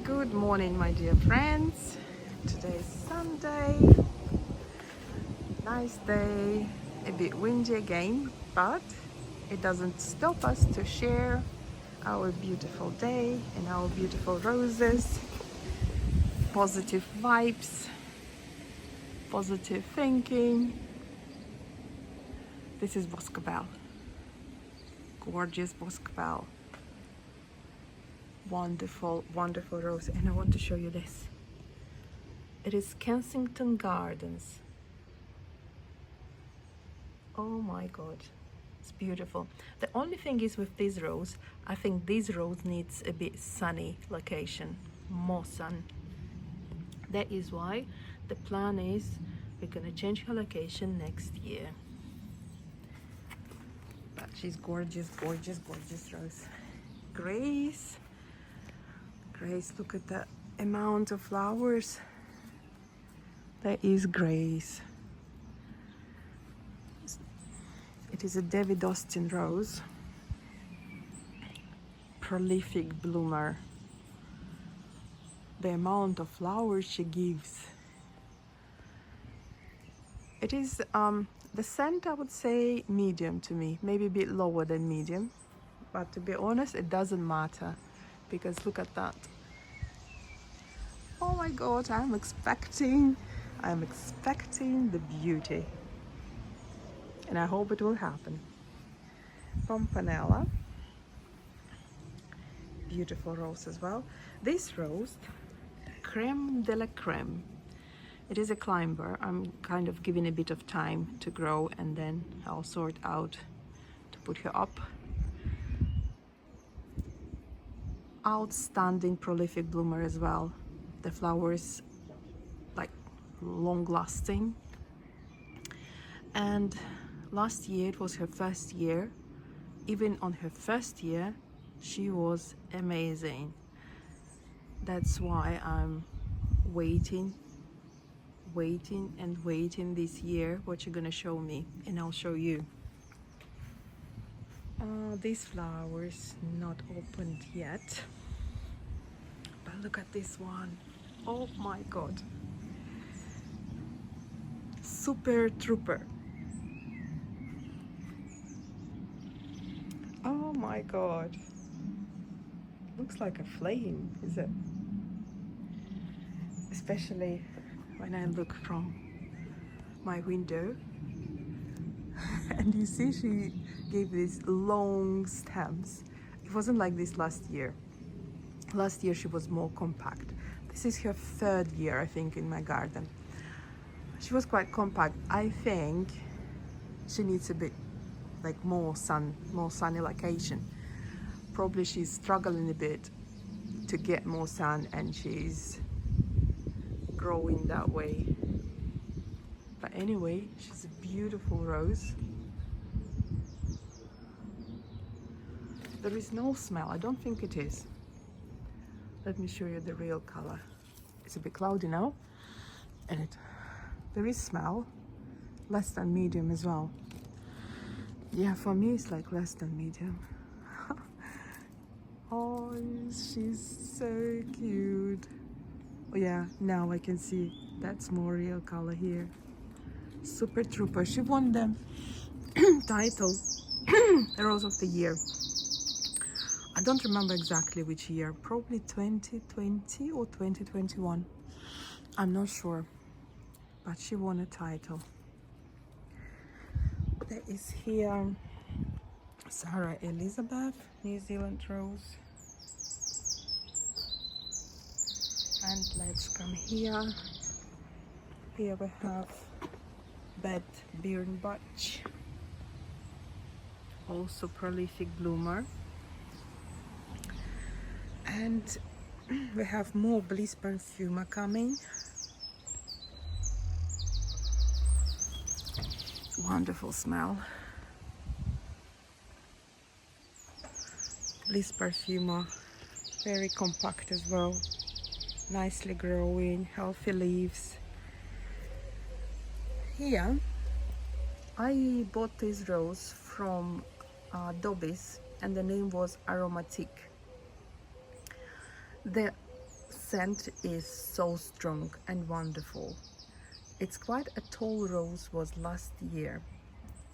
Good morning, my dear friends. Today's Sunday. Nice day. A bit windy again, but it doesn't stop us to share our beautiful day and our beautiful roses, positive vibes, positive thinking. This is Boscobel. Gorgeous Boscobel. Wonderful, wonderful rose. And I want to show you this. It is Kensington Gardens. Oh my god, it's beautiful. The only thing is with this rose, I think this rose needs a bit sunny location, more sun. That is why the plan is we're gonna change her location next year. But she's gorgeous, gorgeous, gorgeous rose. Grace, look at the amount of flowers. That is Grace. It is a David Austin rose, prolific bloomer. The amount of flowers she gives. It is the scent, I would say medium to me, maybe a bit lower than medium, but to be honest, it doesn't matter because look at that. Oh my god, I'm expecting the beauty. And I hope it will happen. Pompanella, beautiful rose as well. This rose, creme de la creme. It is a climber. I'm kind of giving a bit of time to grow and then I'll sort out to put her up. Outstanding prolific bloomer as well. The flowers like long lasting. And last year it was her first year. Even on her first year, she was amazing. That's why I'm waiting this year what you're gonna show me, and I'll show you. These flowers not opened yet, but look at this one. Oh my god, super trooper. Oh my god, looks like a flame, is it? Especially when I look from my window and you see she gave these long stems. It wasn't like this last year. Last year she was more compact. This is her third year, I think, in my garden. She was quite compact. I think she needs a bit like more sun, more sunny location. Probably she's struggling a bit to get more sun and she's growing that way. But anyway, she's a beautiful rose. There is no smell. I don't think it is. Let me show you the real color. It's a bit cloudy now, and there is smell, less than medium as well. Yeah, for me it's like less than medium. Oh, she's so cute. Oh yeah, now I can see that's more real color here. Super trooper. She won the title Rose of the Year. I don't remember exactly which year, probably 2020 or 2021. I'm not sure, but she won a title. There is here Sarah Elizabeth, New Zealand rose. And let's come here. Here we have Bed Birnbach, also prolific bloomer. And we have more Bliss Perfuma coming. Wonderful smell. Bliss Perfuma, very compact as well. Nicely growing, healthy leaves. Here, I bought this rose from Dobby's and the name was Aromatique. The scent is so strong and wonderful. It's quite a tall rose, was last year,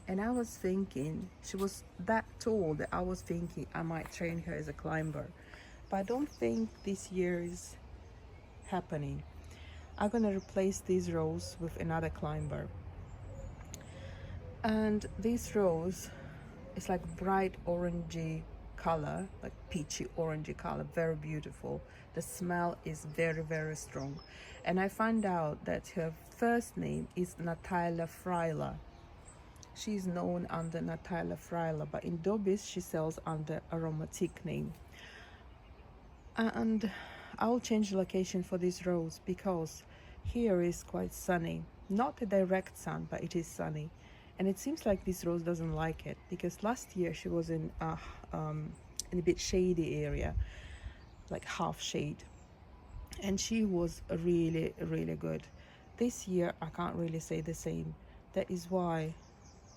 and I was thinking she was that tall that I was thinking I might train her as a climber, but I don't think this year is happening. I'm gonna replace this rose with another climber, and this rose is like bright orangey color, like peachy orangey color, very beautiful. The smell is very, very strong, and I found out that her first name is Natalia Freiler. She's known under Natalia Freiler, but in Dobis she sells under aromatic name. And I'll change the location for this rose because here is quite sunny, not a direct sun, but it is sunny, and it seems like this rose doesn't like it, because last year she was in a bit shady area, like half shade, and she was really, really good. This year I can't really say the same. That is why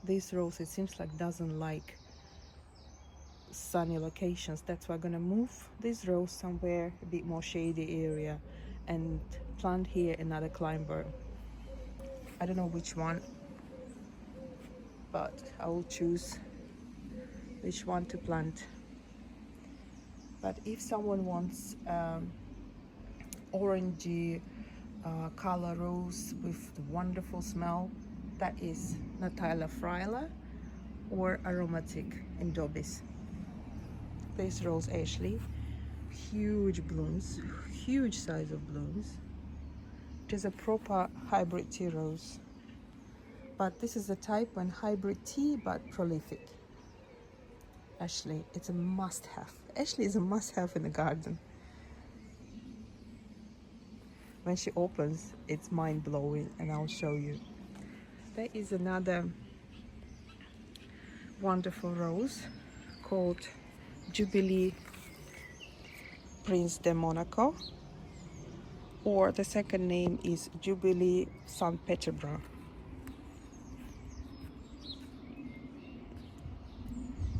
this rose, it seems like, doesn't like sunny locations. That's why I'm gonna move this rose somewhere a bit more shady area and plant here another climber. I don't know which one, but I will choose which one to plant. But if someone wants orangey color rose with the wonderful smell, that is Natalia Freiler or aromatic in Dobis. This rose Ashley, huge blooms, huge size of blooms. It is a proper hybrid tea rose, but this is the type when hybrid tea but prolific. Ashley, it's a must-have. Ashley is a must-have in the garden. When she opens, it's mind-blowing, and I'll show you. There is another wonderful rose called Jubilee Prince de Monaco, or the second name is Jubilee Saint Peterborough.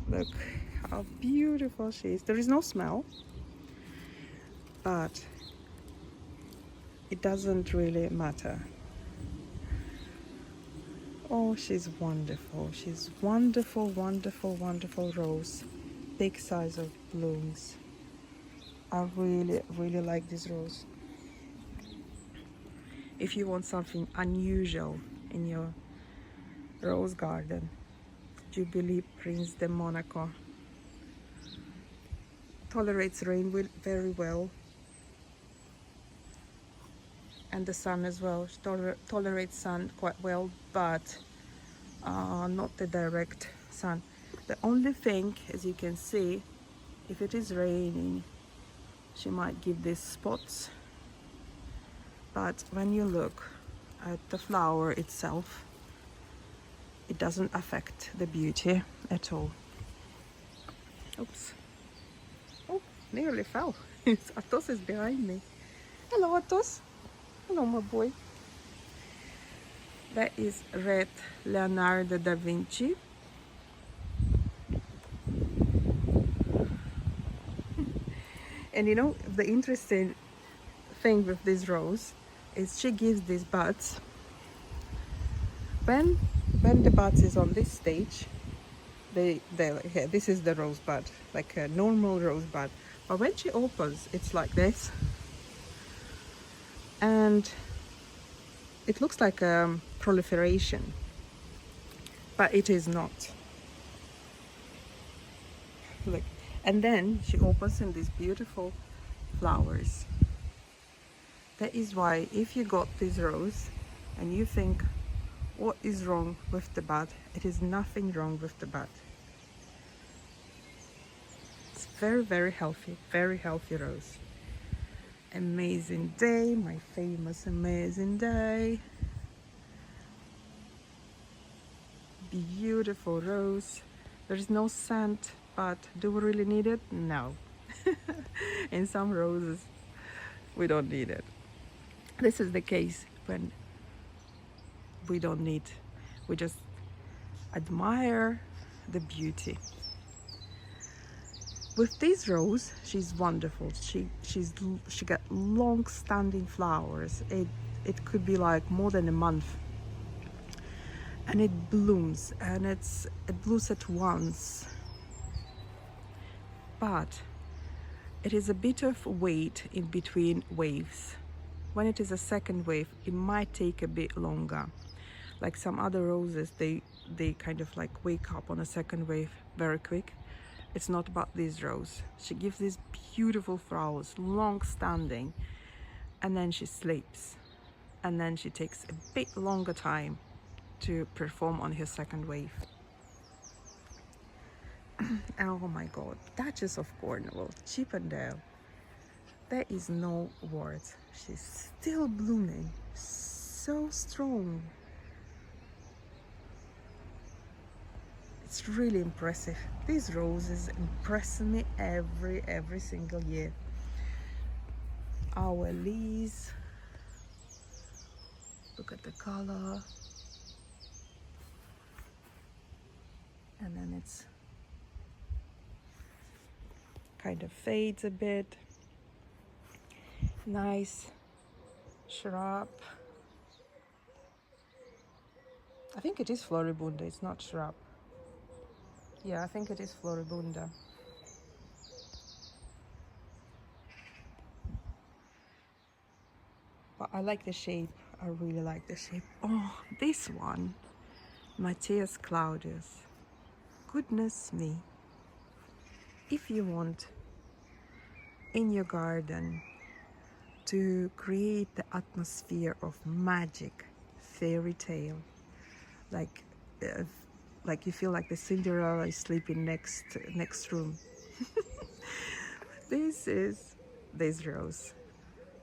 Look how beautiful she is. There is no smell, but it doesn't really matter. Oh, she's wonderful. She's wonderful, wonderful, wonderful rose. Big size of blooms. I really, really like this rose. If you want something unusual in your rose garden, Jubilee Prince de Monaco. Tolerates rain very well, and the sun as well. She tolerates sun quite well, but not the direct sun. The only thing, as you can see, if it is raining, she might give these spots, but when you look at the flower itself, it doesn't affect the beauty at all. Oops. Oh, nearly fell. Atos is behind me. Hello, Atos. Hello, my boy. That is red Leonardo da Vinci. And you know, the interesting thing with this rose is she gives these buds. When the buds is on this stage, this is the rose bud, like a normal rose bud. But when she opens, it's like this, and it looks like a proliferation, but it is not. Look, and then she opens in these beautiful flowers. That is why if you got this rose and you think, what is wrong with the bud? It is nothing wrong with the bud. It's very, very healthy rose. Amazing day, my famous amazing day. Beautiful rose. There is no scent, but do we really need it? No. In some roses, we don't need it. This is the case when we don't need, we just admire the beauty. With this rose, she's wonderful. She got long-standing flowers. It could be like more than a month, and it blooms, and it blooms at once. But it is a bit of wait in between waves. When it is a second wave, it might take a bit longer. Like some other roses, they kind of like wake up on a second wave very quick. It's not about this rose. She gives these beautiful flowers, long standing, and then she sleeps. And then she takes a bit longer time to perform on her second wave. Oh my God, Duchess of Cornwall, Chippendale. There is no words. She's still blooming, so strong. It's really impressive. These roses impress me every single year. Our leaves. Look at the color. And then it's kind of fades a bit. Nice shrub. I think it is Floribunda, it's not shrub. Yeah, I think it is Floribunda. But I like the shape. I really like the shape. Oh, this one. Matthias Claudius. Goodness me. If you want in your garden to create the atmosphere of magic, fairy tale, like you feel like the Cinderella is sleeping next room. This is this rose,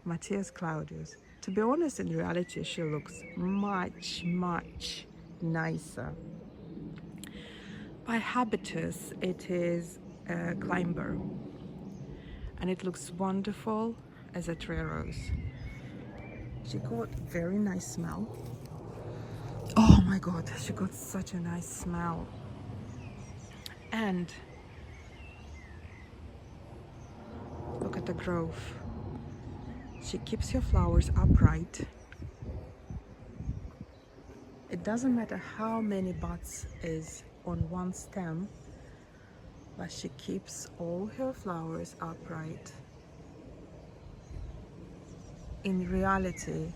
Matthias Claudius. To be honest, in reality, she looks much nicer. By habitus, it is a climber, and it looks wonderful as a tree rose. She got very nice smell. Oh my God, she got such a nice smell. And look at the growth. She keeps her flowers upright. It doesn't matter how many buds is on one stem, but she keeps all her flowers upright. In reality,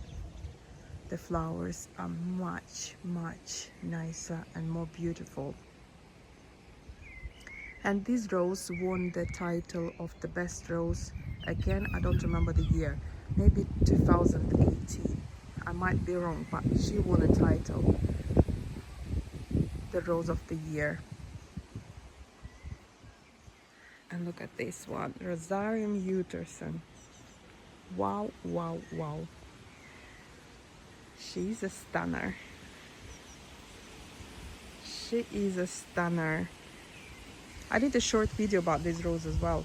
the flowers are much nicer and more beautiful. And this rose won the title of the best rose. Again, I don't remember the year, maybe 2018. I might be wrong, but she won a title, the rose of the year. And look at this one, Rosarium Utterson. Wow. She's a stunner. She is a stunner. I did a short video about this rose as well,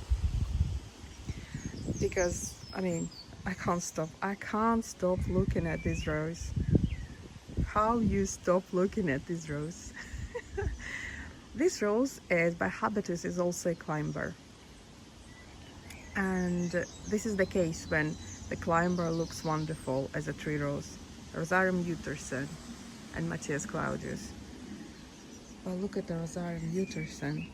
because I mean, I can't stop looking at this rose. How you stop looking at this rose? This rose is by habitus is also a climber, and this is the case when the climber looks wonderful as a tree rose. Rosarium Utterson and Matthias Claudius. Well, look at the Rosarium Utterson.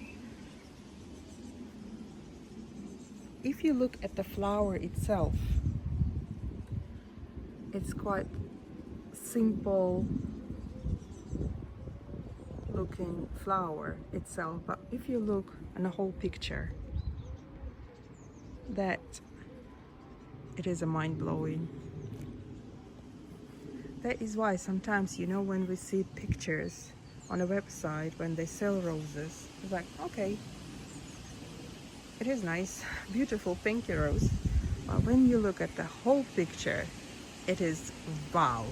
If you look at the flower itself, it's quite simple looking flower itself, but if you look at the whole picture, that it is a mind-blowing. That is why sometimes, you know, when we see pictures on a website when they sell roses, it's like, okay, it is nice, beautiful pinky rose, but when you look at the whole picture, it is wow.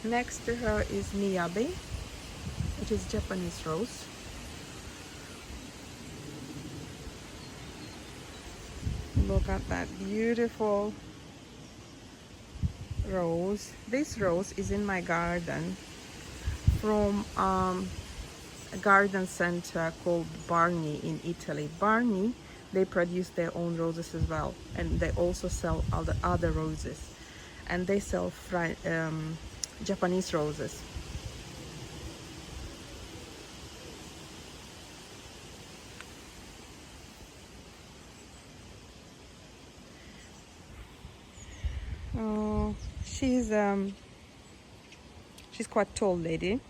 Next to her is Miyabi. It is Japanese rose. Look at that beautiful rose. This rose is in my garden from garden center called Barni in Italy. Barni, they produce their own roses as well, and they also sell other roses, and they sell Japanese roses. Oh, she's quite tall lady.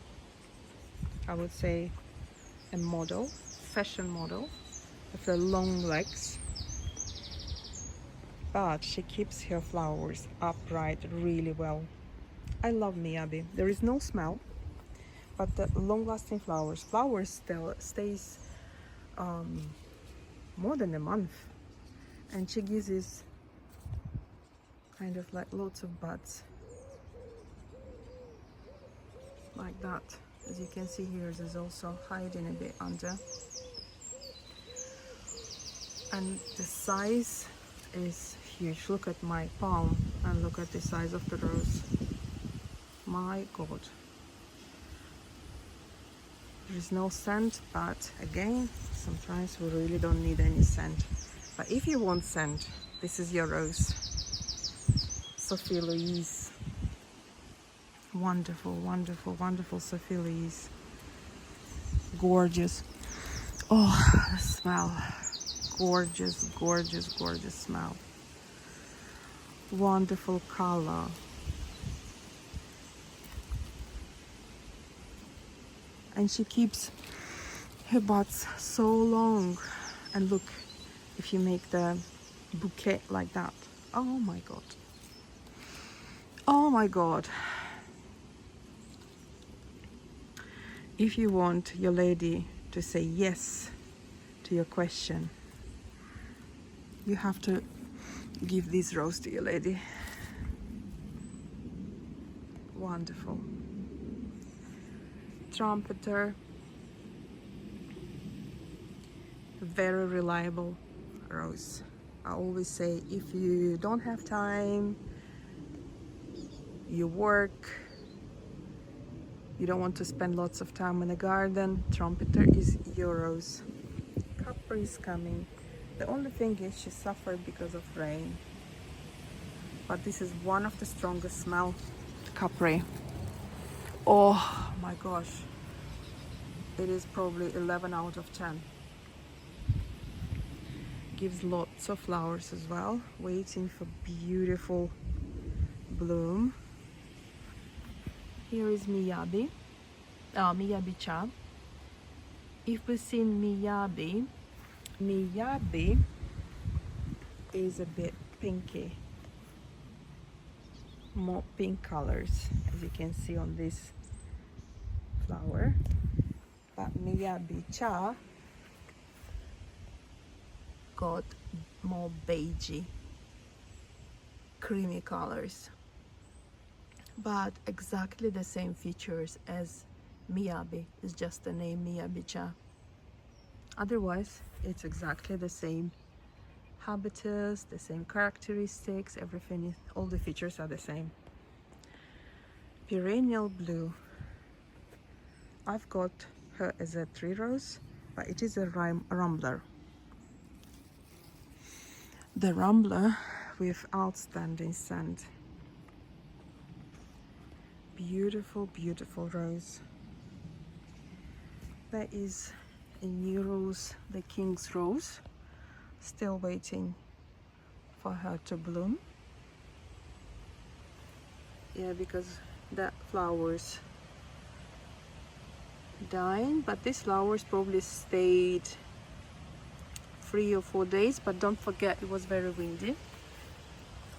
I would say a model, fashion model, with the long legs. But she keeps her flowers upright really well. I love Miyabi. There is no smell, but the long-lasting flowers. Flowers still stays more than a month, and she gives us kind of like lots of buds like that. As you can see here, there's also hiding a bit under, and the size is huge. Look at my palm and look at the size of the rose. My God. There is no scent, but again, sometimes we really don't need any scent. But if you want scent, this is your rose. Sophie Louise. Wonderful, wonderful, wonderful Sophie Louise. Gorgeous. Oh, the smell. Gorgeous, gorgeous, gorgeous smell. Wonderful color. And she keeps her buds so long. And look, if you make the bouquet like that. Oh my God. Oh my God. If you want your lady to say yes to your question, you have to give this rose to your lady. Wonderful. Trumpeter. Very reliable rose. I always say, if you don't have time, you work, you don't want to spend lots of time in the garden, Trumpeter is your rose. Capri is coming. The only thing is she suffered because of rain. But this is one of the strongest smell, Capri. Oh my gosh. It is probably 11 out of 10. Gives lots of flowers as well, waiting for beautiful bloom. Here is Miyabi, Miyabi Cha. If we've seen Miyabi, Miyabi is a bit pinky, more pink colors, as you can see on this flower. But Miyabi Cha got more beigey, creamy colors, but exactly the same features as Miyabi. It's just the name Miyabi Cha. Otherwise, it's exactly the same habitus, the same characteristics, everything, all the features are the same. Perennial blue. I've got her as a tree rose, but it is a rambler. The rambler with outstanding scent. Beautiful, beautiful rose. There is a new rose, the King's Rose, still waiting for her to bloom. Yeah, because that flower's dying, but these flowers probably stayed 3 or 4 days, but don't forget it was very windy.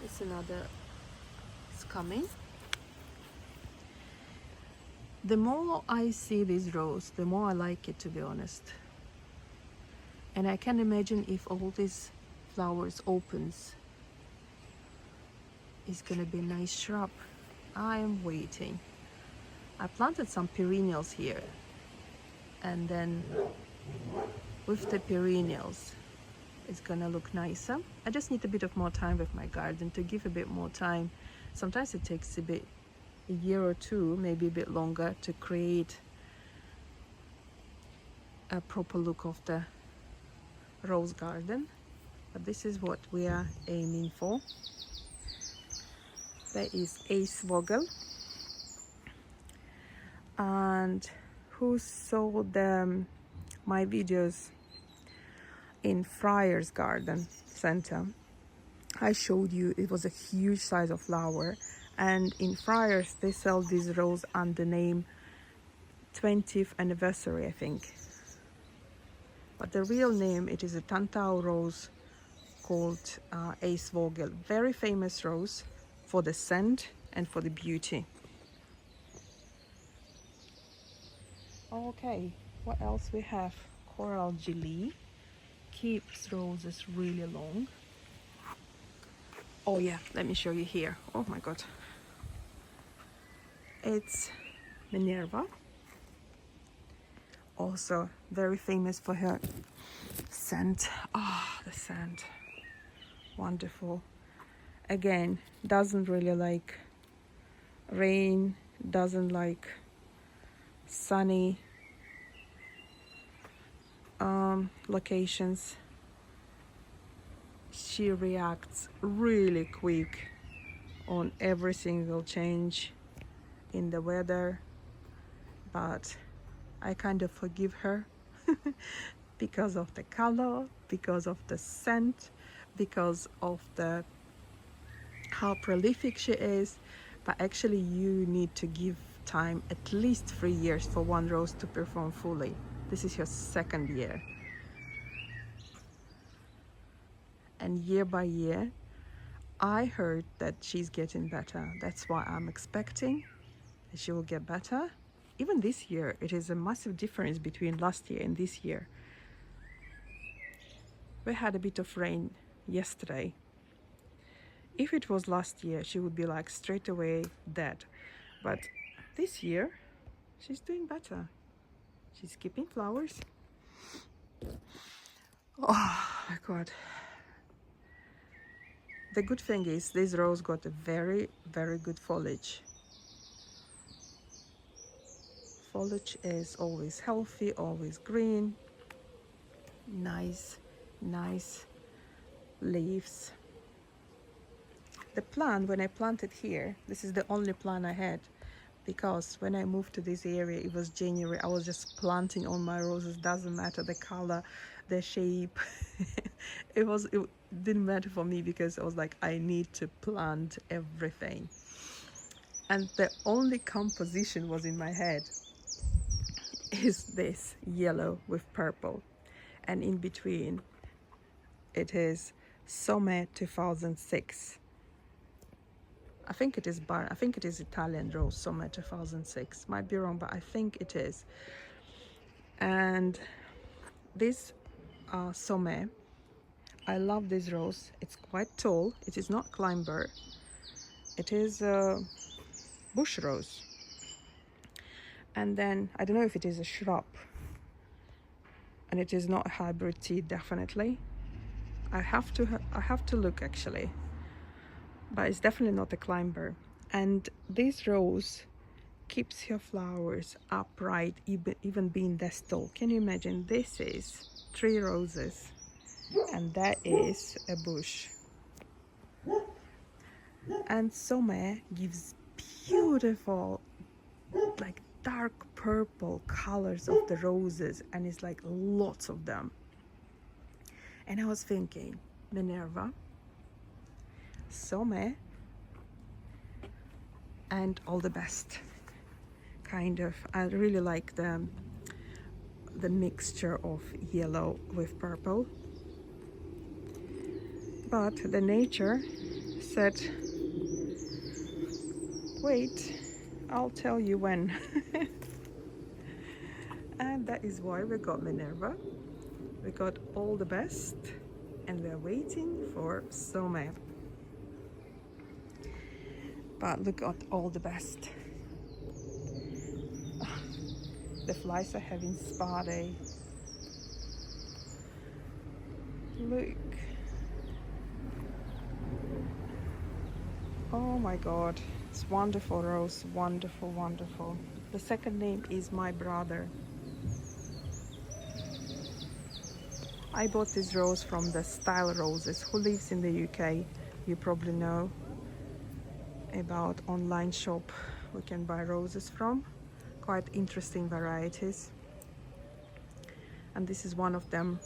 It's another, it's coming. The more I see this rose, the more I like it, to be honest. And I can imagine if all these flowers opens, it's gonna be a nice shrub. I am waiting. I planted some perennials here, and then with the perennials it's gonna look nicer. I just need a bit of more time with my garden, to give a bit more time. Sometimes it takes a year or two, maybe a bit longer, to create a proper look of the rose garden, but this is what we are aiming for. There is Ace Vogel, and who saw my videos in Friar's Garden Center, I showed you it was a huge size of flower, and in Friar's they sell this rose under the name 20th anniversary, I think, but the real name, it is a Tantau rose called Ace Vogel. Very famous rose for the scent and for the beauty. Okay, what else we have? Atos Dilly keeps roses really long. Oh yeah, let me show you here. Oh my god, it's Minerva, also very famous for her scent. Ah, the scent, wonderful. Again, doesn't really like rain, doesn't like sunny locations. She reacts really quick on every single change in the weather, but I kind of forgive her because of the color, because of the scent, because of the how prolific she is. But actually you need to give time, at least 3 years, for one rose to perform fully. This is her 2nd year, and year by year I heard that she's getting better. That's why I'm expecting that she will get better. Even this year, it is a massive difference between last year and this year. We had a bit of rain yesterday. If it was last year, she would be like straight away dead. But this year, she's doing better. She's keeping flowers. Oh my god. The good thing is this rose got a very, very good foliage. Foliage is always healthy, always green. Nice leaves. The plant, when I planted here, this is the only plant I had, because when I moved to this area, it was January. I was just planting all my roses. Doesn't matter the color, the shape. it didn't matter for me, because I was like, I need to plant everything, and the only composition was in my head is this yellow with purple, and in between it is Sommer 2006. I think it is Italian rose, Sommer 2006. Might be wrong, but I think it is. And this Sommer, I love this rose. It's quite tall. It is not climber. It is a bush rose. And then I don't know if it is a shrub, and it is not a hybrid tea, definitely. I have to look actually, but it's definitely not a climber. And this rose keeps her flowers upright, even being this tall. Can you imagine? This is 3 roses, and that is a bush. And Sommer gives beautiful, like dark purple colors of the roses, and it's like lots of them. And I was thinking, Minerva, Sommer, and all the best. Kind of, I really like the mixture of yellow with purple. But the nature said, wait, I'll tell you when. And that is why we got Minerva. We got all the best, and we're waiting for Sommer. But look at all the best. The flies are having spa day. Look. Oh my god, it's wonderful rose, wonderful, wonderful. The second name is my brother. I bought this rose from the Style Roses. Who lives in the UK, you probably know about online shop we can buy roses from. Quite interesting varieties. And this is one of them.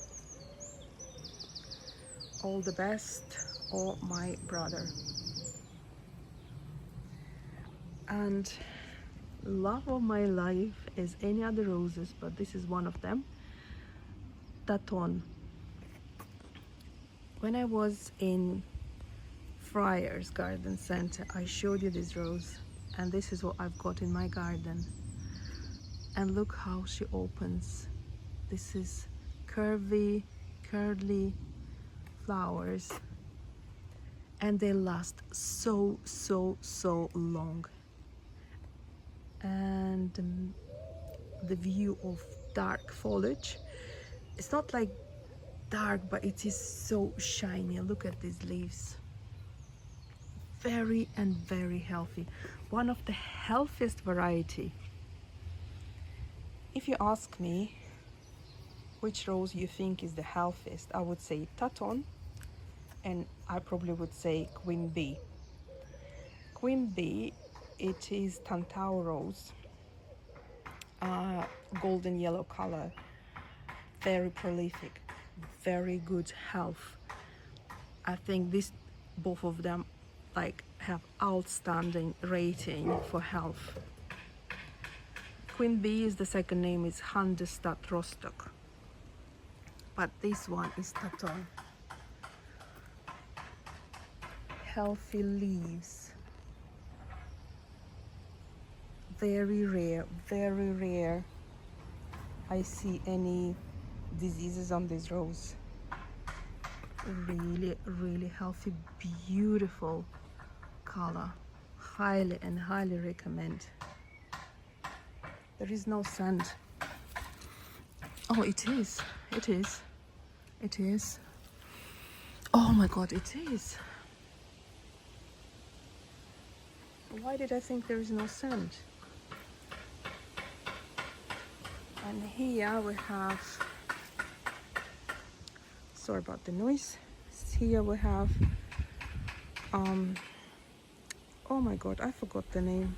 All the best, oh my brother. And love of my life is any other roses, but this is one of them. Tantau. When I was in Friars Garden Center, I showed you this rose, and this is what I've got in my garden. And look how she opens. This is curly flowers, and they last so long. And the view of dark foliage, it's not like dark, but it is so shiny. Look at these leaves. Very healthy. One of the healthiest variety. If you ask me which rose you think is the healthiest, I would say Tantau, and I probably would say Queen Bee. Queen Bee, it is Tantau rose, golden yellow color, very prolific, very good health. I think both of them like have outstanding rating for health. Queen Bee is the second name, is Handestad Rostock, but this one is Tantau. Healthy leaves, very rare I see any diseases on this rose. Really healthy, beautiful color. Highly recommend. There is no scent. Oh, it is. Oh my god, it is. Why did I think there is no scent? And here we have, sorry about the noise. Here we have, oh my god, I forgot the name.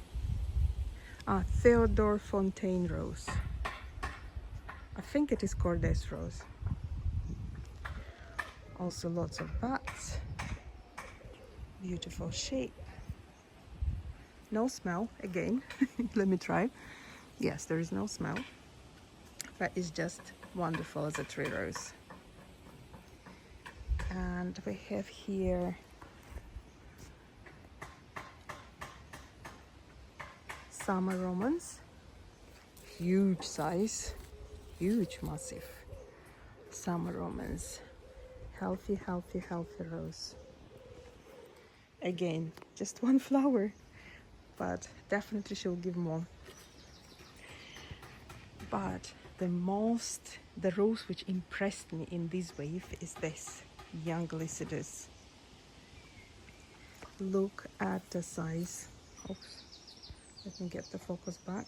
Theodore Fontaine rose. I think it is Kordes rose. Also lots of buds. Beautiful shape. No smell, again. Let me try. Yes, there is no smell, but it's just wonderful as a tree rose. And we have here summer romance, huge size, huge, massive summer romance, healthy rose. Again, just one flower, but definitely she'll give more. But the rose which impressed me in this wave is this young Lycidas. Look at the size. Oops. Let me get the focus back.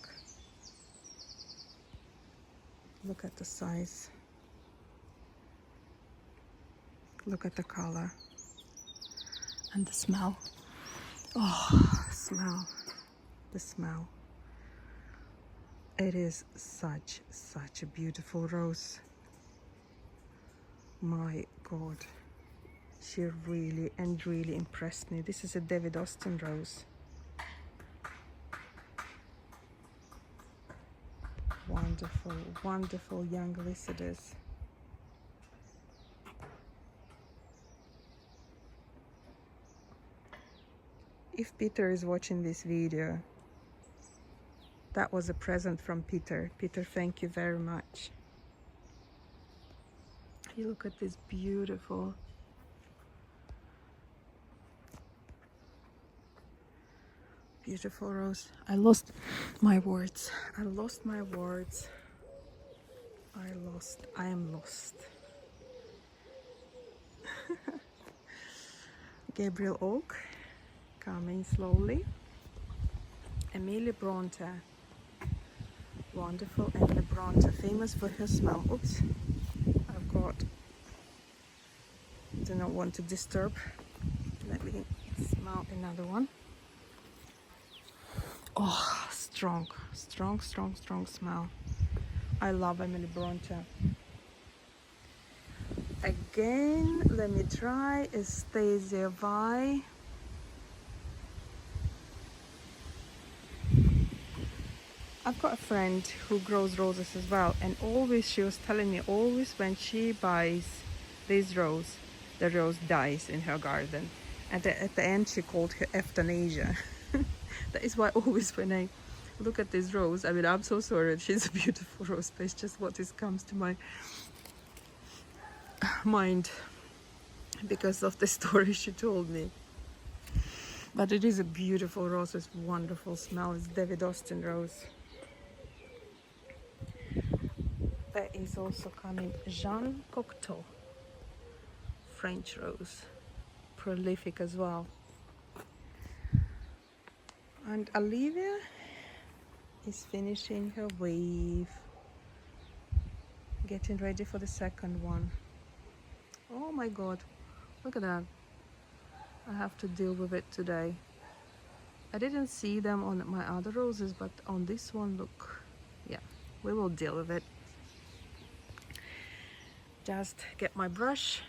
Look at the size. Look at the color. And the smell. Oh, the smell. It is such a beautiful rose. My god. She really impressed me. This is a David Austin rose. Wonderful young Lycidas. If Peter is watching this video, that was a present from Peter. Peter, thank you very much. You look at this beautiful rose. I am lost. Gabriel Oak, coming slowly. Emilie Bronte, wonderful. Emilie Bronte, famous for her smell. Oops, I've got do not want to disturb. Let me smell another one. Oh, strong, strong, strong, strong smell. I love Emily Bronte. Again, let me try Estasia Vi. I've got a friend who grows roses as well, and always she was telling me, always when she buys this rose, the rose dies in her garden. And at the end she called her euthanasia. That is why always when I look at this rose, I mean, I'm so sorry, she's a beautiful rose, but it's just what comes to my mind because of the story she told me. But it is a beautiful rose with wonderful smell. It's David Austin rose. There is also coming Jean Cocteau, French rose, prolific as well. And Olivia is finishing her wave, getting ready for the second one. Oh my god, look at that. I have to deal with it today. I didn't see them on my other roses, but on this one, look, yeah, we will deal with it. Just get my brush.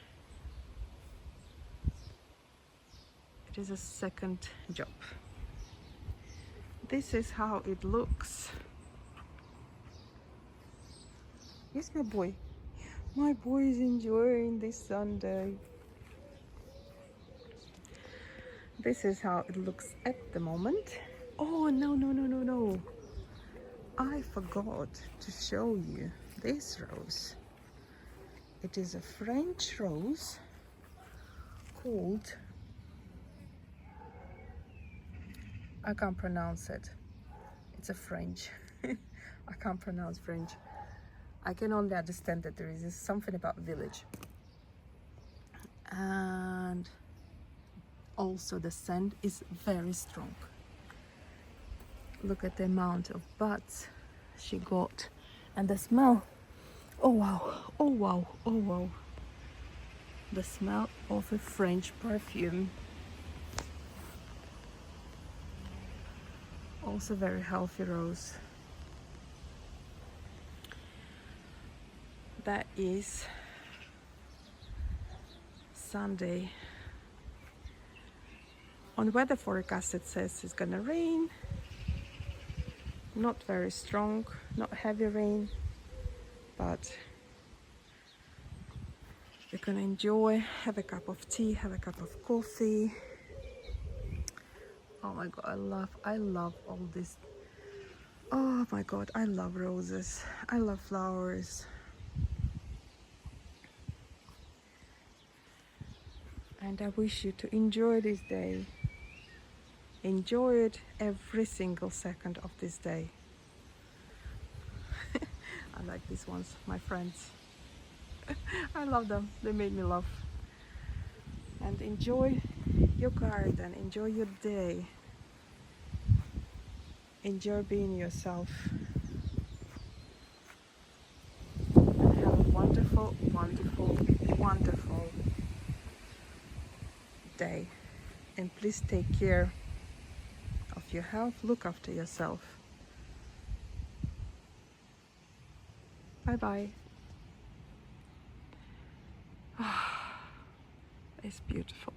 It is a second job. This is how it looks. Yes, my boy. My boy is enjoying this Sunday. This is how it looks at the moment. Oh, no, no, no, no, no. I forgot to show you this rose. It is a French rose called, I can't pronounce it. It's a French. I can't pronounce French. I can only understand that there is something about village. And also the scent is very strong. Look at the amount of buds she got. And the smell. Oh wow, oh wow, oh wow. The smell of a French perfume. Also very healthy rose. That is Sunday. On the weather forecast it says it's gonna rain. Not very strong, not heavy rain, but we're gonna enjoy, have a cup of tea, have a cup of coffee. Oh my god, I love all this. Oh my god, I love roses. I love flowers. And I wish you to enjoy this day. Enjoy it every single second of this day. I like these ones, my friends. I love them, they made me laugh. And enjoy your garden, enjoy your day. Enjoy being yourself. And have a wonderful, wonderful, wonderful day. And please take care of your health, look after yourself. Bye bye. It's beautiful.